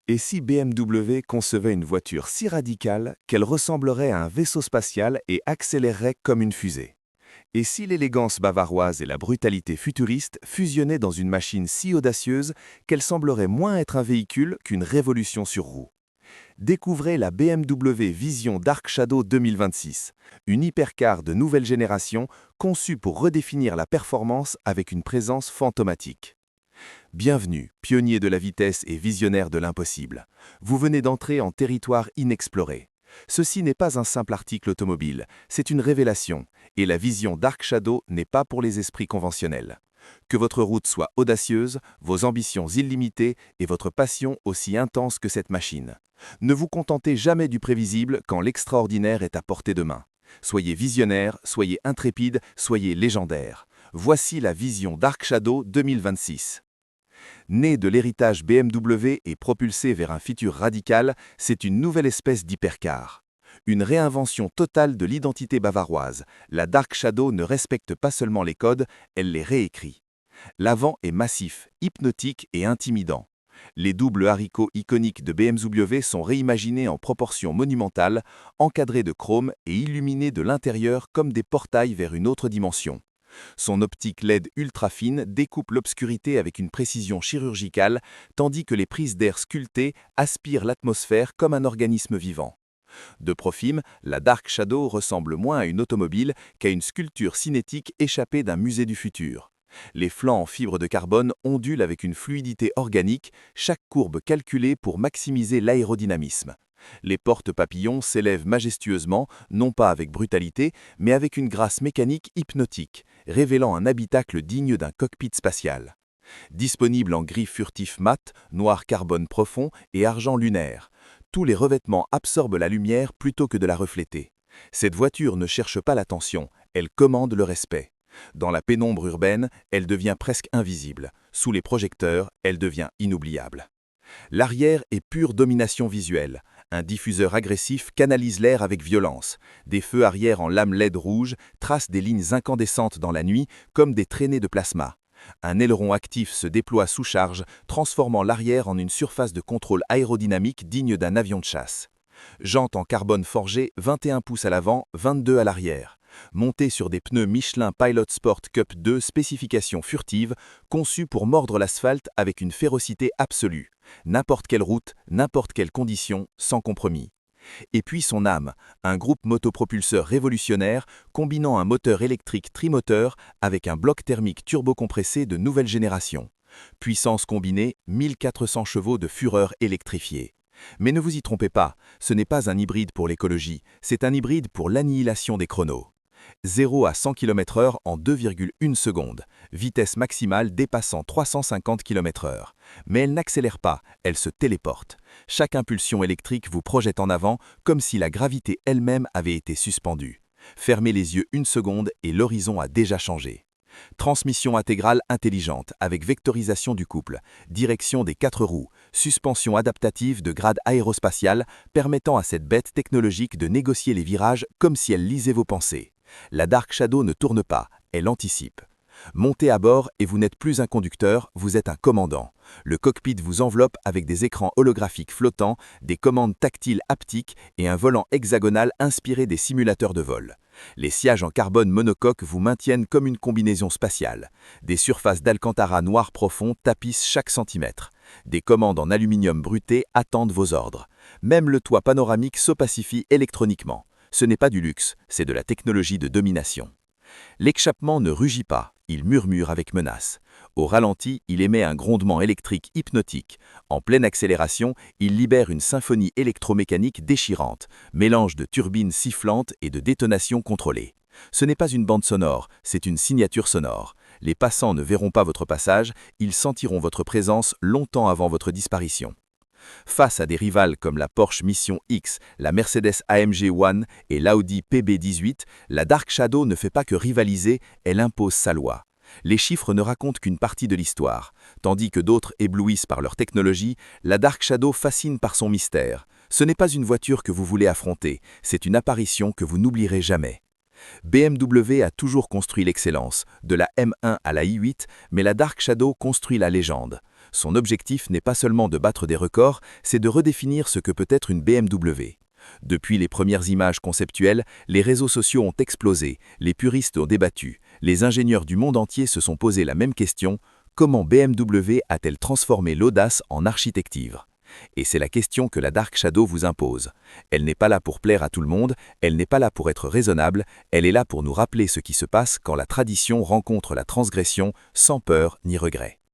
Et si BMW concevait une voiture si radicale qu'elle ressemblerait à un vaisseau spatial et accélérerait comme une fusée? Et si l'élégance bavaroise et la brutalité futuriste fusionnaient dans une machine si audacieuse qu'elle semblerait moins être un véhicule qu'une révolution sur roues? Découvrez la BMW Vision Dark Shadow 2026, une hypercar de nouvelle génération conçue pour redéfinir la performance avec une présence fantomatique. Bienvenue, pionnier de la vitesse et visionnaire de l'impossible. Vous venez d'entrer en territoire inexploré. Ceci n'est pas un simple article automobile, c'est une révélation, et la vision Dark Shadow n'est pas pour les esprits conventionnels. Que votre route soit audacieuse, vos ambitions illimitées et votre passion aussi intense que cette machine. Ne vous contentez jamais du prévisible quand l'extraordinaire est à portée de main. Soyez visionnaire, soyez intrépide, soyez légendaire. Voici la vision Dark Shadow 2026. Née de l'héritage BMW et propulsée vers un futur radical, c'est une nouvelle espèce d'hypercar. Une réinvention totale de l'identité bavaroise, la Dark Shadow ne respecte pas seulement les codes, elle les réécrit. L'avant est massif, hypnotique et intimidant. Les doubles haricots iconiques de BMW sont réimaginés en proportions monumentales, encadrés de chrome et illuminés de l'intérieur comme des portails vers une autre dimension. Son optique LED ultra fine découpe l'obscurité avec une précision chirurgicale, tandis que les prises d'air sculptées aspirent l'atmosphère comme un organisme vivant. De profil, la Dark Shadow ressemble moins à une automobile qu'à une sculpture cinétique échappée d'un musée du futur. Les flancs en fibre de carbone ondulent avec une fluidité organique, chaque courbe calculée pour maximiser l'aérodynamisme. Les portes papillons s'élèvent majestueusement, non pas avec brutalité, mais avec une grâce mécanique hypnotique, révélant un habitacle digne d'un cockpit spatial. Disponible en gris furtif mat, noir carbone profond et argent lunaire, tous les revêtements absorbent la lumière plutôt que de la refléter. Cette voiture ne cherche pas l'attention, elle commande le respect. Dans la pénombre urbaine, elle devient presque invisible. Sous les projecteurs, elle devient inoubliable. L'arrière est pure domination visuelle. Un diffuseur agressif canalise l'air avec violence. Des feux arrière en lames LED rouges tracent des lignes incandescentes dans la nuit comme des traînées de plasma. Un aileron actif se déploie sous charge, transformant l'arrière en une surface de contrôle aérodynamique digne d'un avion de chasse. Jantes en carbone forgé, 21 pouces à l'avant, 22 à l'arrière. Montée sur des pneus Michelin Pilot Sport Cup 2 spécification furtive, conçus pour mordre l'asphalte avec une férocité absolue. N'importe quelle route, n'importe quelle condition, sans compromis. Et puis son âme, un groupe motopropulseur révolutionnaire combinant un moteur électrique trimoteur avec un bloc thermique turbocompressé de nouvelle génération. Puissance combinée, 1400 chevaux de fureur électrifiée. Mais ne vous y trompez pas, ce n'est pas un hybride pour l'écologie, c'est un hybride pour l'annihilation des chronos. 0 à 100 km/h en 2,1 secondes, vitesse maximale dépassant 350 km/h. Mais elle n'accélère pas, elle se téléporte. Chaque impulsion électrique vous projette en avant comme si la gravité elle-même avait été suspendue. Fermez les yeux une seconde et l'horizon a déjà changé. Transmission intégrale intelligente avec vectorisation du couple, direction des 4 roues, suspension adaptative de grade aérospatial permettant à cette bête technologique de négocier les virages comme si elle lisait vos pensées. La Dark Shadow ne tourne pas, elle anticipe. Montez à bord et vous n'êtes plus un conducteur, vous êtes un commandant. Le cockpit vous enveloppe avec des écrans holographiques flottants, des commandes tactiles haptiques et un volant hexagonal inspiré des simulateurs de vol. Les sièges en carbone monocoque vous maintiennent comme une combinaison spatiale. Des surfaces d'alcantara noir profond tapissent chaque centimètre. Des commandes en aluminium bruté attendent vos ordres. Même le toit panoramique s'opacifie électroniquement. Ce n'est pas du luxe, c'est de la technologie de domination. L'échappement ne rugit pas, il murmure avec menace. Au ralenti, il émet un grondement électrique hypnotique. En pleine accélération, il libère une symphonie électromécanique déchirante, mélange de turbines sifflantes et de détonations contrôlées. Ce n'est pas une bande sonore, c'est une signature sonore. Les passants ne verront pas votre passage, ils sentiront votre présence longtemps avant votre disparition. Face à des rivales comme la Porsche Mission X, la Mercedes AMG One et l'Audi PB18, la Dark Shadow ne fait pas que rivaliser, elle impose sa loi. Les chiffres ne racontent qu'une partie de l'histoire. Tandis que d'autres éblouissent par leur technologie, la Dark Shadow fascine par son mystère. Ce n'est pas une voiture que vous voulez affronter, c'est une apparition que vous n'oublierez jamais. BMW a toujours construit l'excellence, de la M1 à la i8, mais la Dark Shadow construit la légende. Son objectif n'est pas seulement de battre des records, c'est de redéfinir ce que peut être une BMW. Depuis les premières images conceptuelles, les réseaux sociaux ont explosé, les puristes ont débattu, les ingénieurs du monde entier se sont posé la même question: comment BMW a-t-elle transformé l'audace en architecture? Et c'est la question que la Dark Shadow vous impose. Elle n'est pas là pour plaire à tout le monde, elle n'est pas là pour être raisonnable, elle est là pour nous rappeler ce qui se passe quand la tradition rencontre la transgression sans peur ni regret.